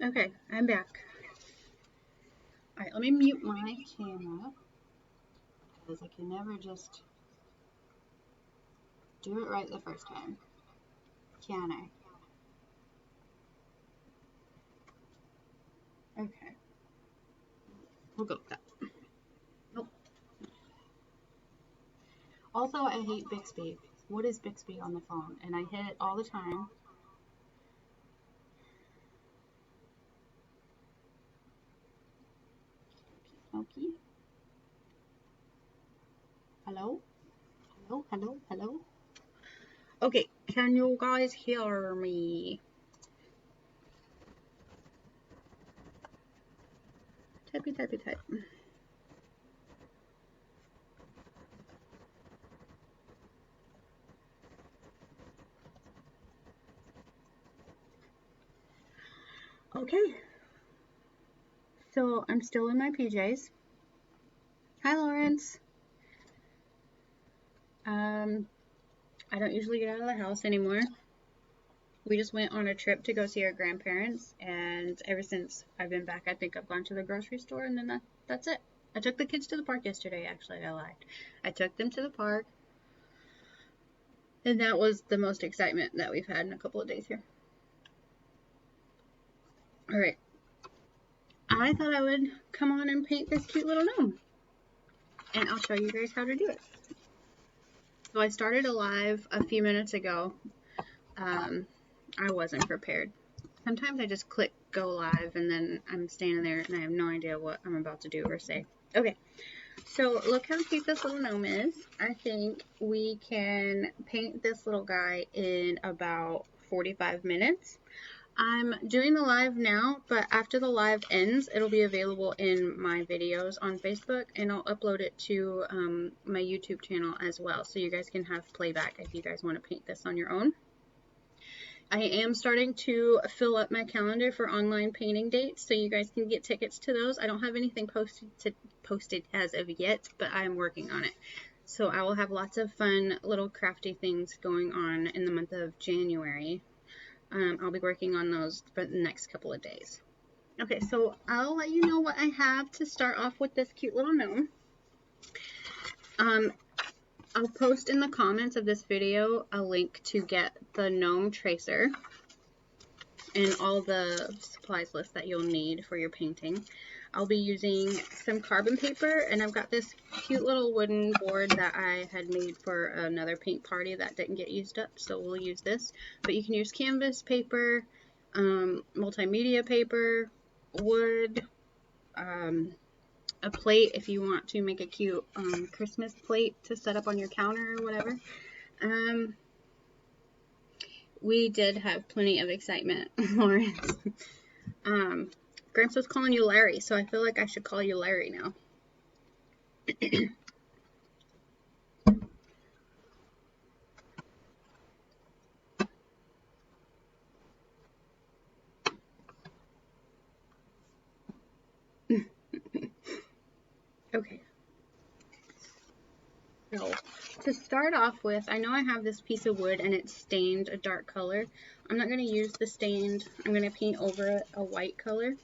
Okay, I'm back. Alright, let me mute my camera, because I can never just do it right the first time. Can I? Okay. We'll go with that. Nope. Also, I hate Bixby. What is Bixby on the phone? And I hit it all the time. Smokey? Hello? Hello? Hello? Hello? Okay, can you guys hear me? Typey, typey, type. Okay. So, I'm still in my PJs. Hi, Lawrence. I don't usually get out of the house anymore. We just went on a trip to go see our grandparents, and ever since I've been back, I think I've gone to the grocery store, and then that's it. I took the kids to the park yesterday, actually, I lied. I took them to the park, and that was the most excitement that we've had in a couple of days here. Alright, I thought I would come on and paint this cute little gnome, and I'll show you guys how to do it. So I started a live a few minutes ago. I wasn't prepared. Sometimes I just click go live and then I'm standing there and I have no idea what I'm about to do or say. Okay, so look how cute this little gnome is. I think we can paint this little guy in about 45 minutes. I'm doing the live now, but after the live ends, it'll be available in my videos on Facebook, and I'll upload it to my YouTube channel as well, so you guys can have playback if you guys want to paint this on your own. I am starting to fill up my calendar for online painting dates, so you guys can get tickets to those. I don't have anything posted as of yet, but I'm working on it. So I will have lots of fun little crafty things going on in the month of January. I'll be working on those for the next couple of days. Okay, so I'll let you know what I have to start off with this cute little gnome. I'll post in the comments of this video a link to get the gnome tracer and all the supplies list that you'll need for your painting. I'll be using some carbon paper, and I've got this cute little wooden board that I had made for another paint party that didn't get used up, so we'll use this. But you can use canvas paper, multimedia paper, wood, a plate if you want to make a cute Christmas plate to set up on your counter or whatever. We did have plenty of excitement, Lawrence. Gramps was calling you Larry, so I feel like I should call you Larry now. Okay. So, to start off with, I know I have this piece of wood and it's stained a dark color. I'm not going to use the stained. I'm going to paint over it a white color.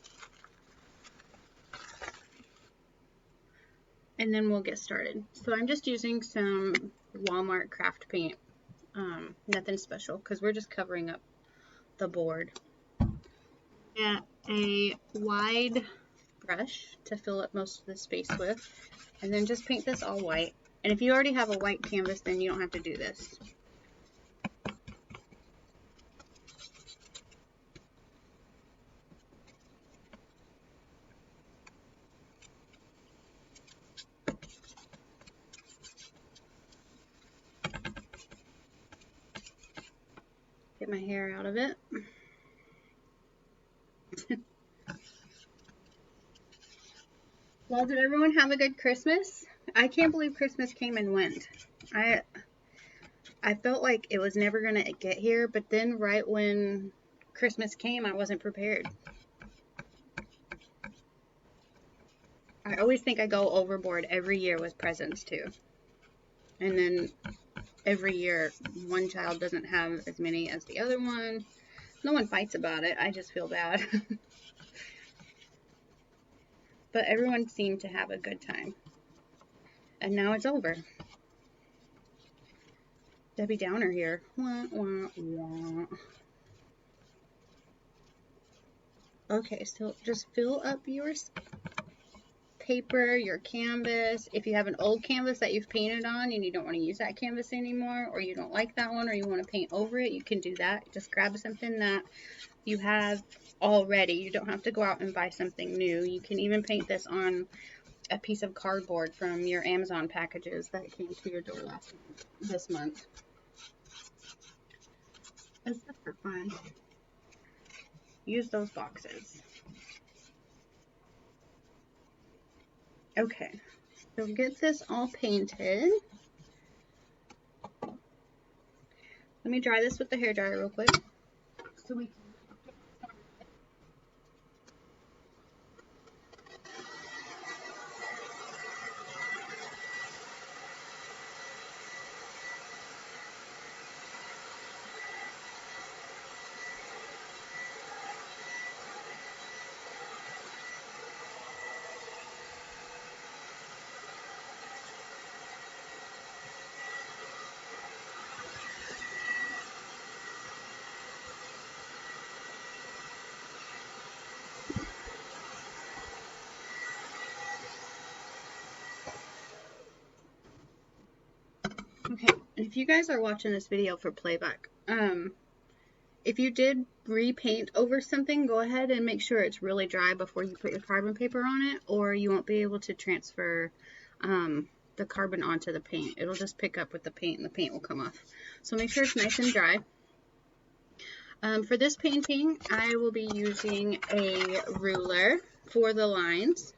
And then we'll get started. So I'm just using some Walmart craft paint. Nothing special because we're just covering up the board. Get a wide brush to fill up most of the space with, and then just paint this all white. And if you already have a white canvas, then you don't have to do this. Get my hair out of it. Well, did everyone have a good Christmas? I can't believe Christmas came and went. I felt like it was never going to get here, but then right when Christmas came, I wasn't prepared. I always think I go overboard every year with presents too. And then every year, one child doesn't have as many as the other one. No one fights about it. I just feel bad. but everyone seemed to have a good time. And now it's over. Debbie Downer here. Wah, wah, wah. Okay, so just fill up your paper, your canvas. If you have an old canvas that you've painted on and you don't want to use that canvas anymore, or you don't like that one, or you want to paint over it, you can do that. Just grab something that you have already. You don't have to go out and buy something new. You can even paint this on a piece of cardboard from your Amazon packages that came to your door this month. It's just for fun. Use those boxes. Okay, so get this all painted. Let me dry this with the hairdryer real quick. So we Okay, if you guys are watching this video for playback, if you did repaint over something, go ahead and make sure it's really dry before you put your carbon paper on it, or you won't be able to transfer the carbon onto the paint. It'll just pick up with the paint and the paint will come off. So make sure it's nice and dry. For this painting, I will be using a ruler for the lines.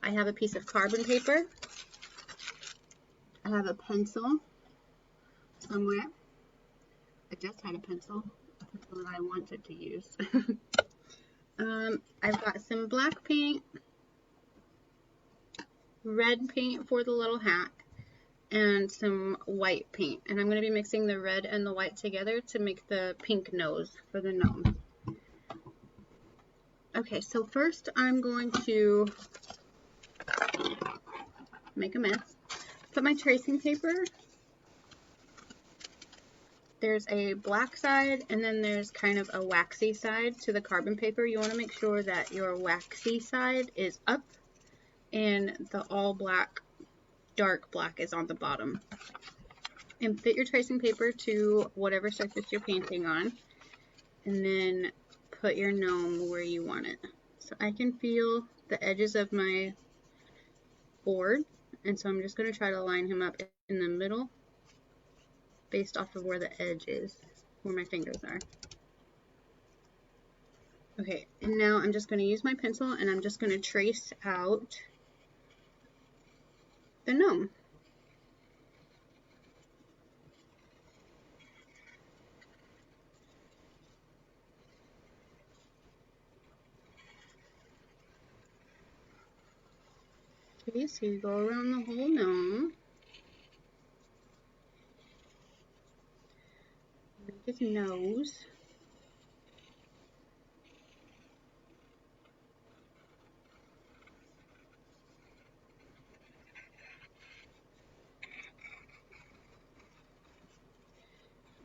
I have a piece of carbon paper. I have a pencil somewhere. I just had a pencil that I wanted to use. I've got some black paint, red paint for the little hat, and some white paint. And I'm going to be mixing the red and the white together to make the pink nose for the gnome. Okay, so first I'm going to make a mess. Put my tracing paper. There's a black side and then there's kind of a waxy side to the carbon paper. You want to make sure that your waxy side is up and the all black, dark black is on the bottom. And fit your tracing paper to whatever surface you're painting on. And then put your gnome where you want it. So I can feel the edges of my board. And so I'm just going to try to line him up in the middle, based off of where the edge is, where my fingers are. Okay, and now I'm just going to use my pencil and I'm just going to trace out the gnome. Okay, so you go around the whole gnome. Make his nose.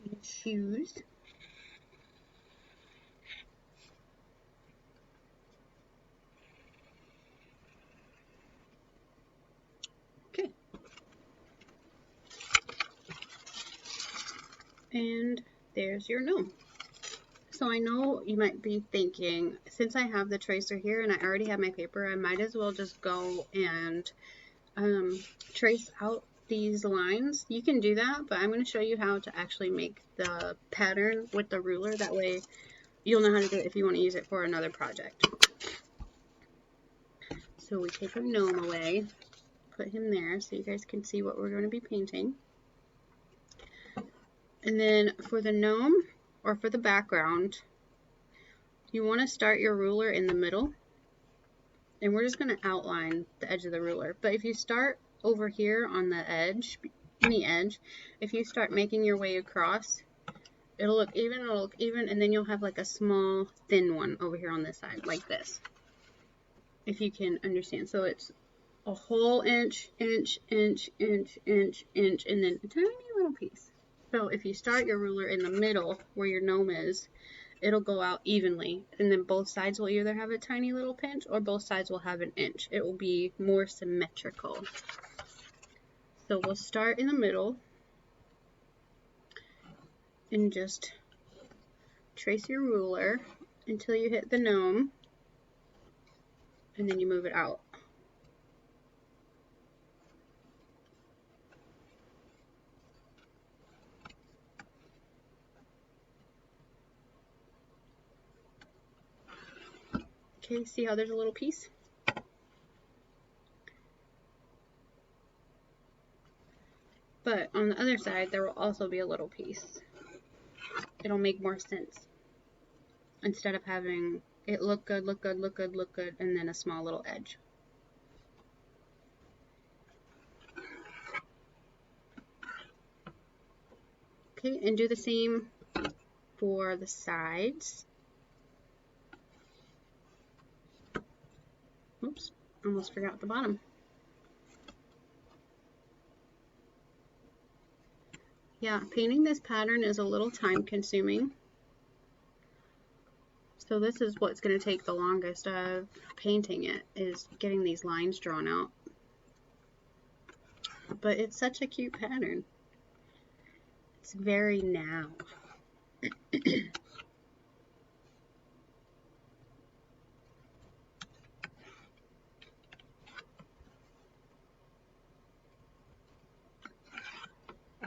And his shoes. Okay. And there's your gnome. So I know you might be thinking, since I have the tracer here and I already have my paper, I might as well just go and trace out these lines. You can do that, but I'm going to show you how to actually make the pattern with the ruler. That way you'll know how to do it if you want to use it for another project. So we take our gnome away, put him there so you guys can see what we're going to be painting. And then for the gnome, or for the background, you want to start your ruler in the middle. And we're just going to outline the edge of the ruler. But if you start over here on the edge, any edge, if you start making your way across, it'll look even, and then you'll have like a small, thin one over here on this side, like this. if you can understand. So it's a whole inch, inch, inch, inch, inch, inch, and then a tiny little piece. So if you start your ruler in the middle where your gnome is, it'll go out evenly, and then both sides will either have a tiny little pinch or both sides will have an inch. It will be more symmetrical. So we'll start in the middle and just trace your ruler until you hit the gnome, and then you move it out. Okay, see how there's a little piece? But on the other side, there will also be a little piece. It'll make more sense. Instead of having it look good, look good, look good, look good, and then a small little edge. Okay, and do the same for the sides. Oops, almost forgot the bottom. Yeah, painting this pattern is a little time consuming. So this is what's going to take the longest of painting it, is getting these lines drawn out. But it's such a cute pattern. It's very now.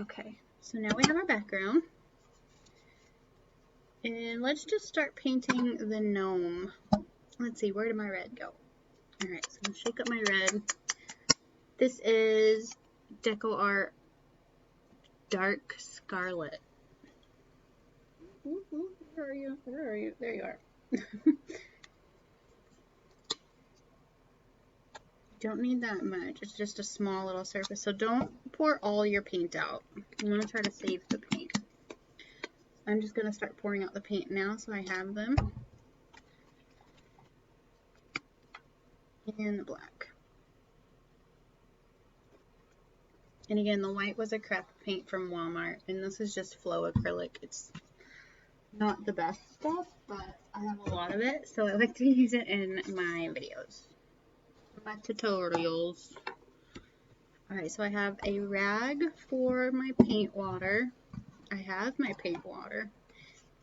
Okay, so now we have our background. And let's just start painting the gnome. Let's see, where did my red go? Alright, so I'm going to shake up my red. This is Deco Art Dark Scarlet. Where are you? Where are you? There you are. Don't need that much. It's just a small little surface. So don't pour all your paint out. You want to try to save the paint. I'm just going to start pouring out the paint now so I have them. And the black. And again, the white was a crap paint from Walmart. And this is just flow acrylic. It's not the best stuff, but I have a lot of it. So I like to use it in my videos. My tutorials. Alright, so I have a rag for my paint water. I have my paint water.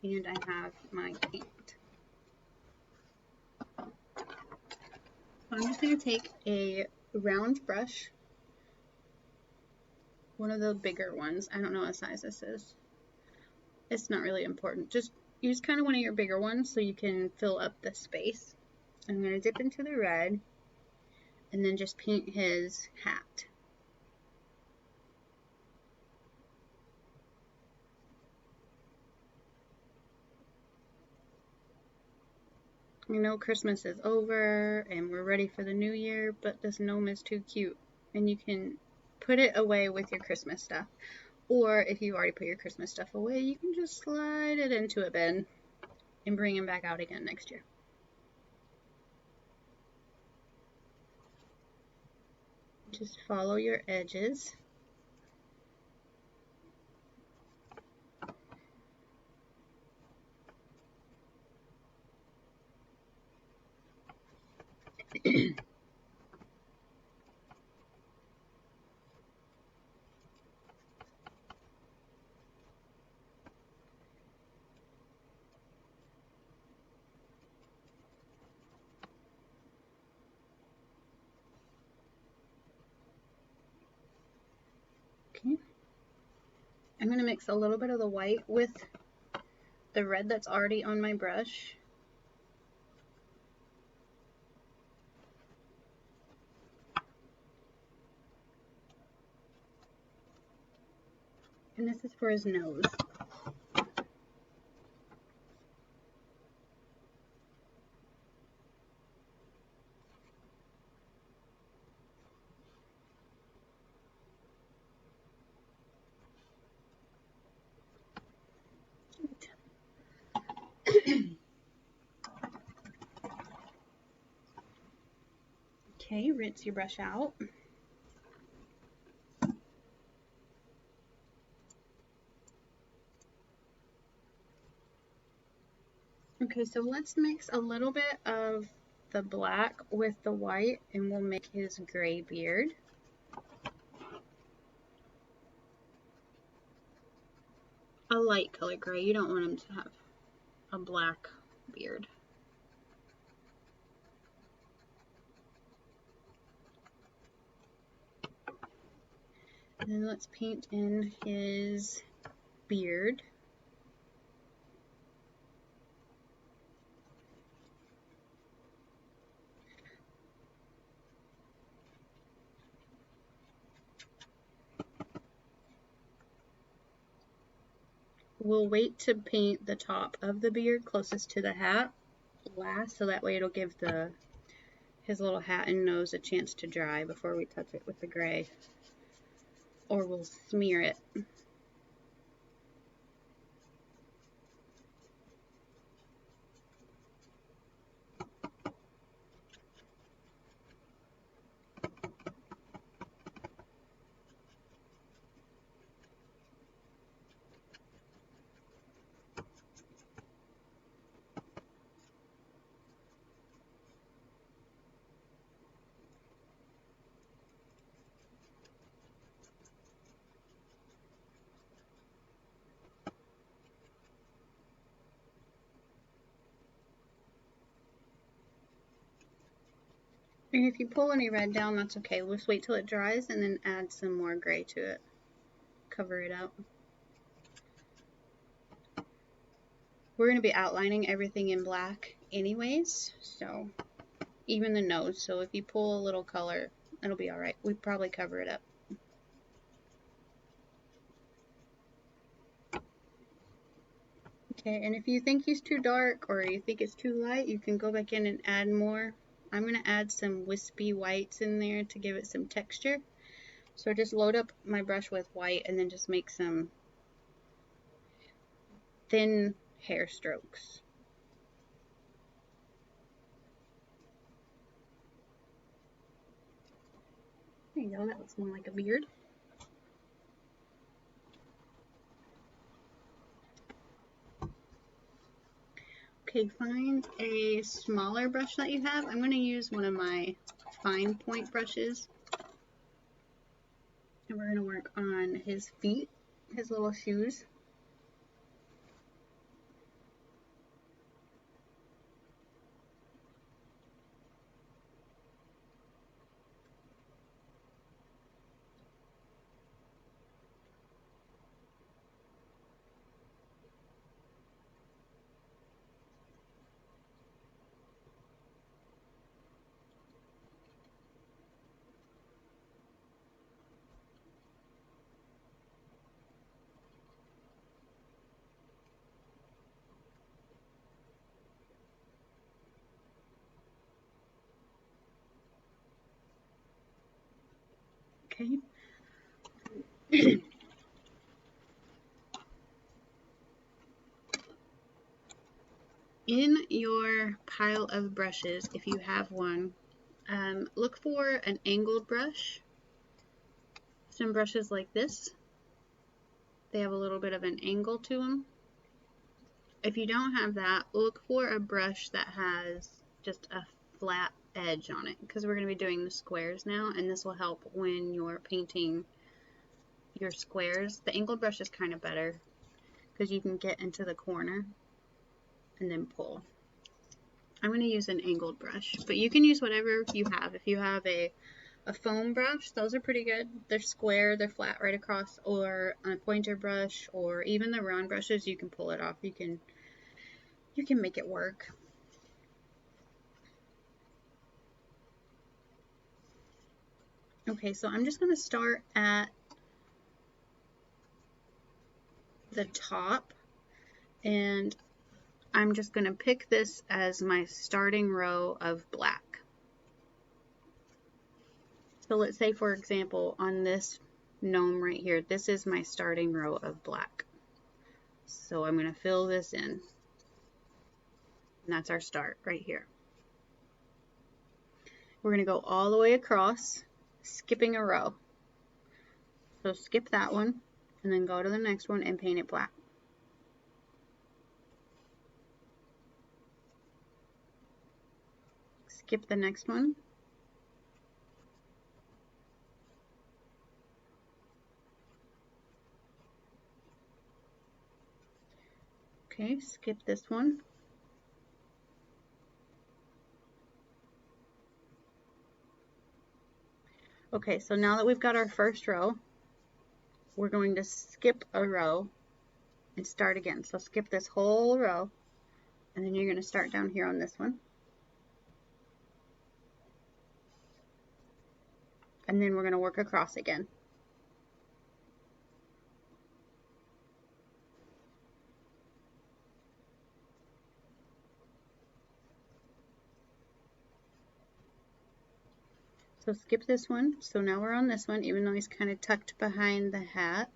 And I have my paint. I'm just going to take a round brush. One of the bigger ones. I don't know what size this is. It's not really important. Just use kind of one of your bigger ones so you can fill up the space. I'm going to dip into the red. And then just paint his hat. I know Christmas is over and we're ready for the new year, but this gnome is too cute. And you can put it away with your Christmas stuff. Or if you already put your Christmas stuff away, you can just slide it into a bin and bring him back out again next year. Just follow your edges. Okay. I'm going to mix a little bit of the white with the red that's already on my brush. And this is for his nose. rinse your brush out. Okay, so let's mix a little bit of the black with the white and we'll make his gray beard. A light color gray. You don't want him to have a black beard. And then let's paint in his beard. We'll wait to paint the top of the beard closest to the hat last, so that way it'll give his little hat and nose a chance to dry before we touch it with the gray, or we'll smear it. And if you pull any red down, that's okay. We'll just wait till it dries and then add some more gray to it. Cover it up. We're going to be outlining everything in black anyways, so even the nose. So if you pull a little color, it'll be alright. We'd probably cover it up. Okay, and if you think he's too dark or you think it's too light, you can go back in and add more. I'm going to add some wispy whites in there to give it some texture. So just load up my brush with white and then just make some thin hair strokes. There you go, that looks more like a beard. Okay, find a smaller brush that you have. I'm going to use one of my fine point brushes. And we're going to work on his feet, his little shoes. Okay. In your pile of brushes, if you have one, look for an angled brush. Some brushes like this, they have a little bit of an angle to them. If you don't have that, look for a brush that has just a flat edge on it, because we're going to be doing the squares now, and this will help when you're painting your squares. The angled brush is kind of better because you can get into the corner and then pull. I'm going to use an angled brush, but you can use whatever you have. If you have a foam brush, those are pretty good. They're square, they're flat right across, or a pointer brush, or even the round brushes, you can pull it off. You can make it work. Okay, so I'm just going to start at the top, and I'm just going to pick this as my starting row of black. So let's say, for example, on this gnome right here, this is my starting row of black. So I'm going to fill this in, and that's our start right here. we're going to go all the way across, skipping a row. So skip that one, and then go to the next one and paint it black. Skip the next one. Okay, skip this one. Okay, so now that we've got our first row, we're going to skip a row and start again. So skip this whole row, and then you're going to start down here on this one. And then we're going to work across again. So skip this one. So now we're on this one, even though he's kind of tucked behind the hat.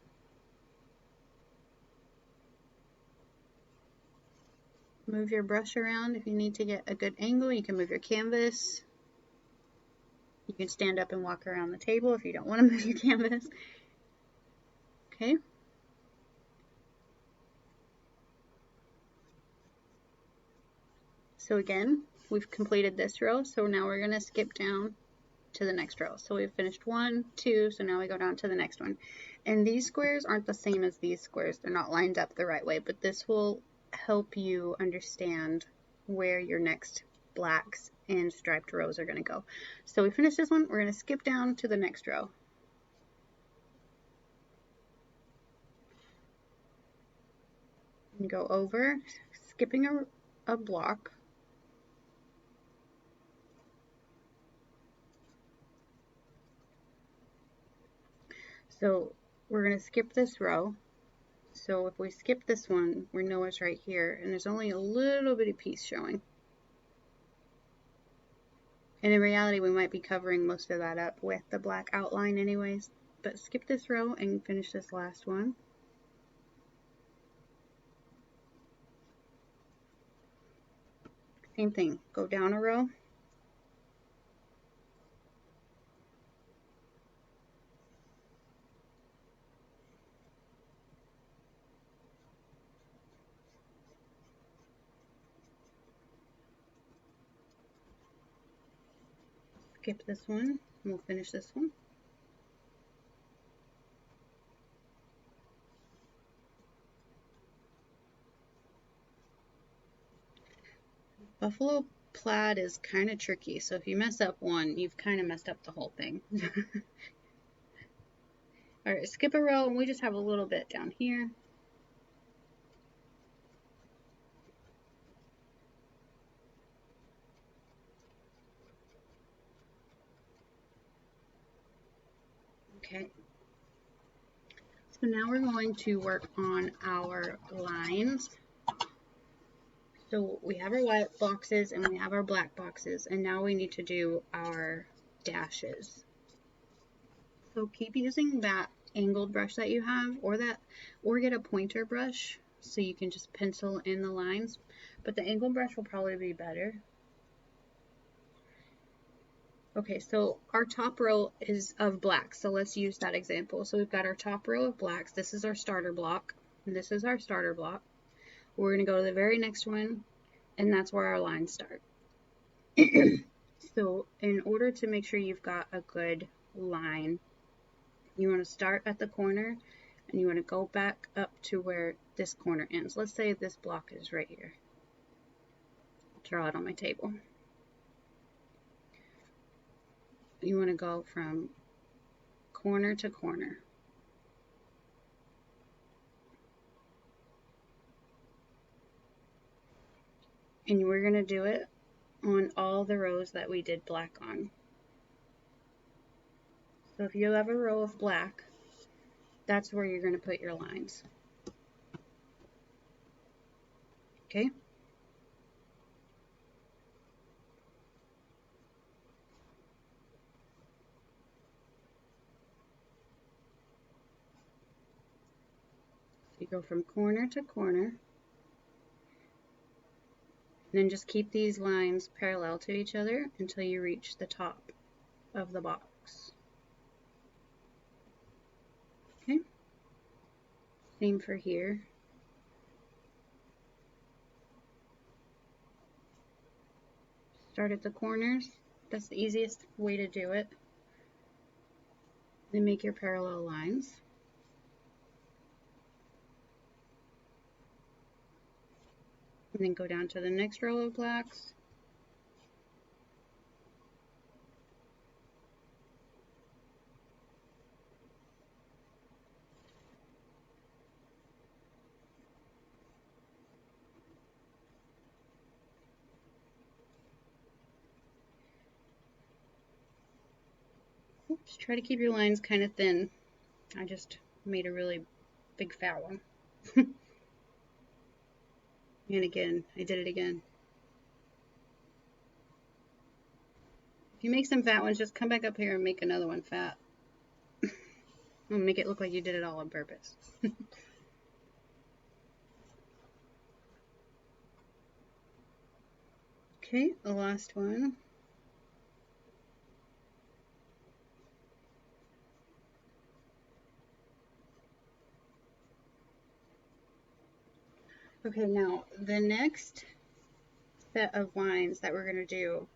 Move your brush around if you need to get a good angle. You can move your canvas. You can stand up and walk around the table if you don't want to move your canvas. Okay. So again, we've completed this row. So now we're going to skip down to the next row. So we've finished 1, 2, so now we go down to the next one. And these squares aren't the same as these squares. They're not lined up the right way, but this will help you understand where your next blacks and striped rows are going to go. So we finished this one, we're going to skip down to the next row. And go over, skipping a block. So we're going to skip this row. So if we skip this one, we know it's right here, and there's only a little bitty piece showing. And in reality, we might be covering most of that up with the black outline anyways. But skip this row and finish this last one. Same thing, go down a row. Skip this one, and we'll finish this one. Buffalo plaid is kind of tricky, so if you mess up one, you've kind of messed up the whole thing. Alright, skip a row, and we just have a little bit down here. Okay. So now we're going to work on our lines. So we have our white boxes and we have our black boxes, and now we need to do our dashes. So keep using that angled brush that you have, or get a pointer brush so you can just pencil in the lines, but the angled brush will probably be better. Okay, so our top row is of black, so let's use that example. So we've got our top row of blacks. This is our starter block, and this is our starter block. We're going to go to the very next one, and that's where our lines start. So in order to make sure you've got a good line, you want to start at the corner, and you want to go back up to where this corner ends. Let's say this block is right here. I'll draw it on my table. You want to go from corner to corner. And we're going to do it on all the rows that we did black on. So if you have a row of black, that's where you're going to put your lines. Okay? You go from corner to corner. And then just keep these lines parallel to each other until you reach the top of the box. Okay, same for here. Start at the corners. That's the easiest way to do it. Then make your parallel lines. And then go down to the next row of blacks. Oops, try to keep your lines kind of thin. I just made a really big fat one. And again, I did it again. If you make some fat ones, just come back up here and make another one fat. I'll make it look like you did it all on purpose. Okay, the last one. Okay, now the next set of lines that we're going to do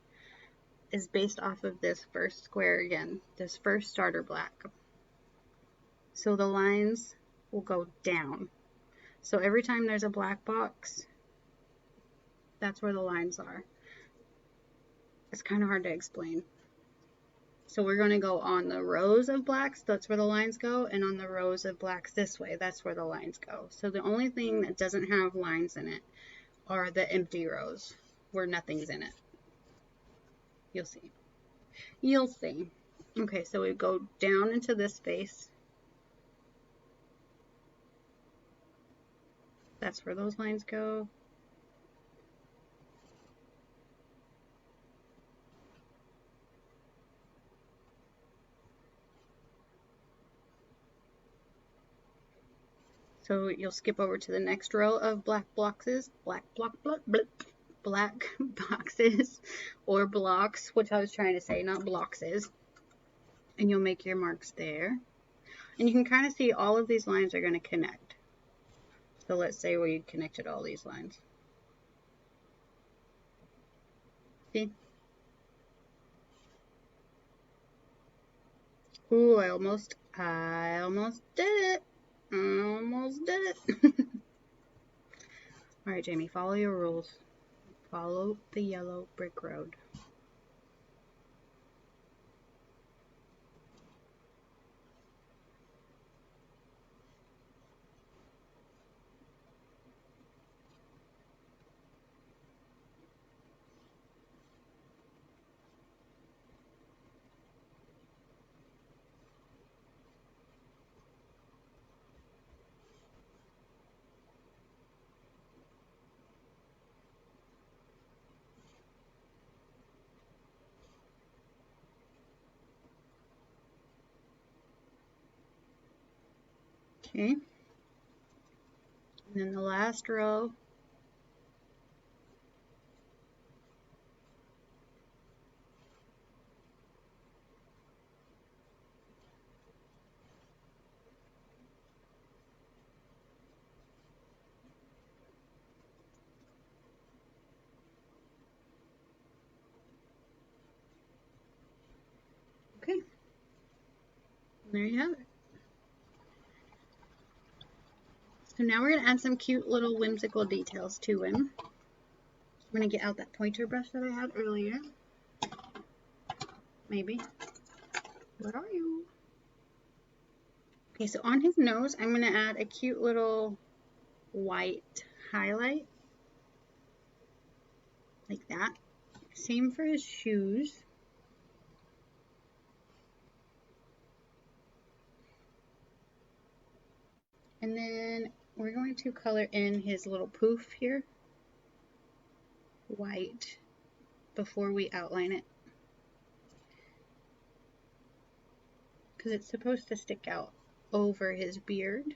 is based off of this first square again, this first starter black. So the lines will go down. So every time there's a black box, that's where the lines are. It's kind of hard to explain. So we're going to go on the rows of blacks, that's where the lines go, and on the rows of blacks this way, that's where the lines go. So the only thing that doesn't have lines in it are the empty rows where nothing's in it. You'll see. You'll see. Okay, so we go down into this space. That's where those lines go. So you'll skip over to the next row of black boxes, black boxes or blocks, which I was trying to say, not blockses. And you'll make your marks there. And you can kind of see all of these lines are going to connect. So let's say we connected all these lines. See? Ooh, I almost did it. I almost did it. All right, Jamie, follow your rules. Follow the yellow brick road. Okay. And then the last row. Okay. And there you have it. So now we're going to add some cute little whimsical details to him. I'm going to get out that pointer brush that I had earlier. Maybe. Where are you? Okay, so on his nose, I'm going to add a cute little white highlight. Like that. Same for his shoes. And then we're going to color in his little poof here. White. Before we outline it. Because it's supposed to stick out over his beard.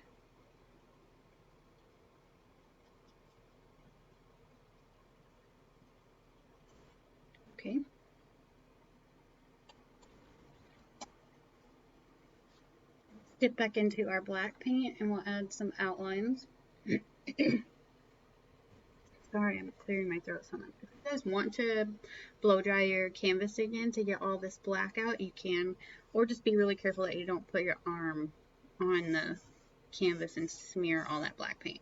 Okay. Dip back into our black paint and we'll add some outlines. Sorry, I'm clearing my throat so much. If you guys want to blow dry your canvas again to get all this black out, you can. Or just be really careful that you don't put your arm on the canvas and smear all that black paint.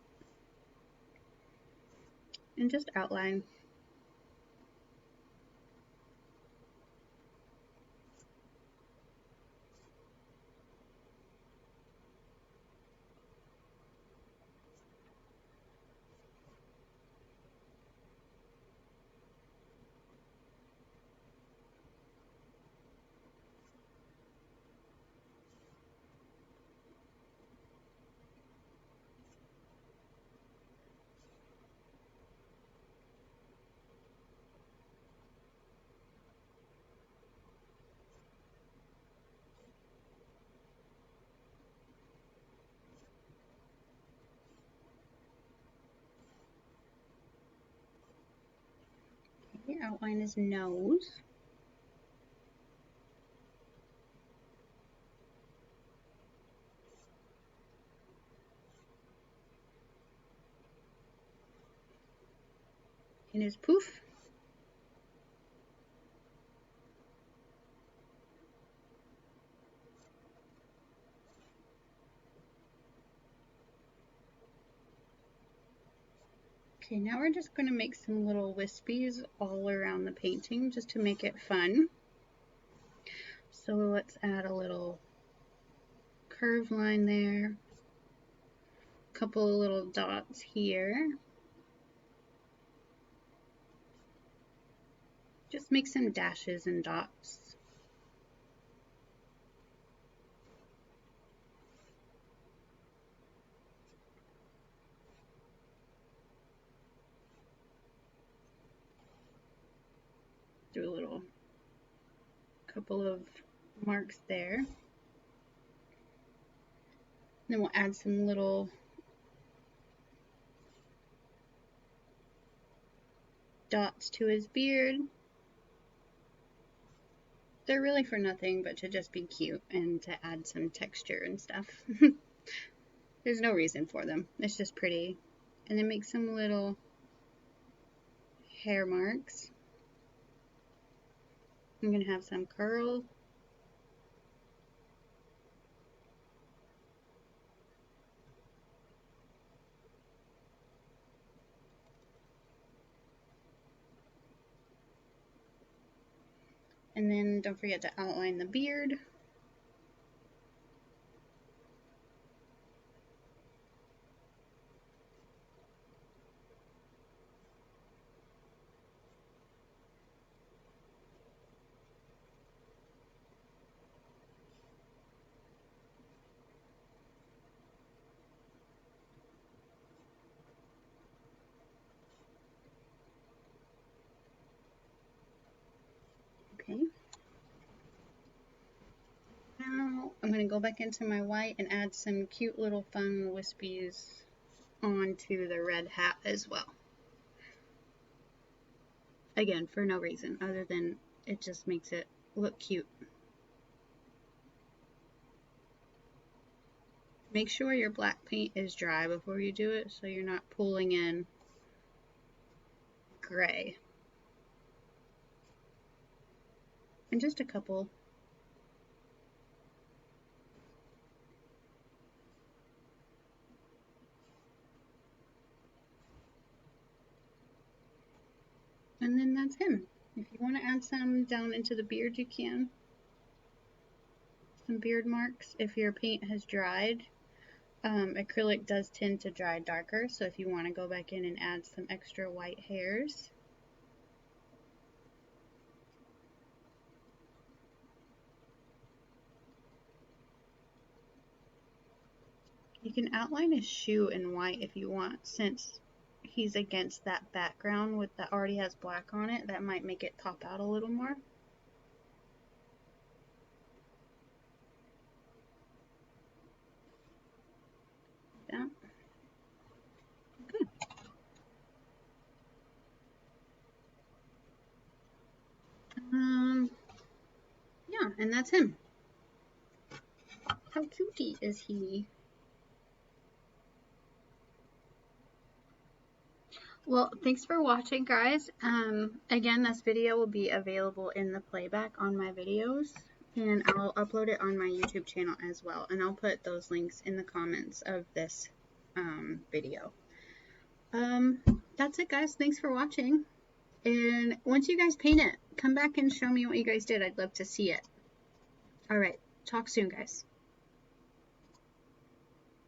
And just outline. Okay, outline his nose. And his poof. Okay, now we're just going to make some little wispies all around the painting just to make it fun. So let's add a little curve line there, a couple of little dots here. Just make some dashes and dots. Do a little couple of marks there. Then we'll add some little dots to his beard. They're really for nothing but to just be cute and to add some texture and stuff. There's no reason for them. It's just pretty. And then make some little hair marks. I'm going to have some curl. And then don't forget to outline the beard. Okay. Now I'm going to go back into my white and add some cute little fun wispies onto the red hat as well. Again, for no reason other than it just makes it look cute. Make sure your black paint is dry before you do it so you're not pulling in gray. And just a couple. And then that's him. If you want to add some down into the beard, you can. Some beard marks. If your paint has dried, acrylic does tend to dry darker, so if you want to go back in and add some extra white hairs. You can outline his shoe in white if you want, since he's against that background that already has black on it. That might make it pop out a little more. That. Okay. And that's him. How cutie is he? Well, thanks for watching, guys. Again, this video will be available in the playback on my videos, and I'll upload it on my YouTube channel as well, and I'll put those links in the comments of this video. That's it, guys. Thanks for watching, and once you guys paint it, come back and show me what you guys did. I'd love to see it. All right, talk soon, guys.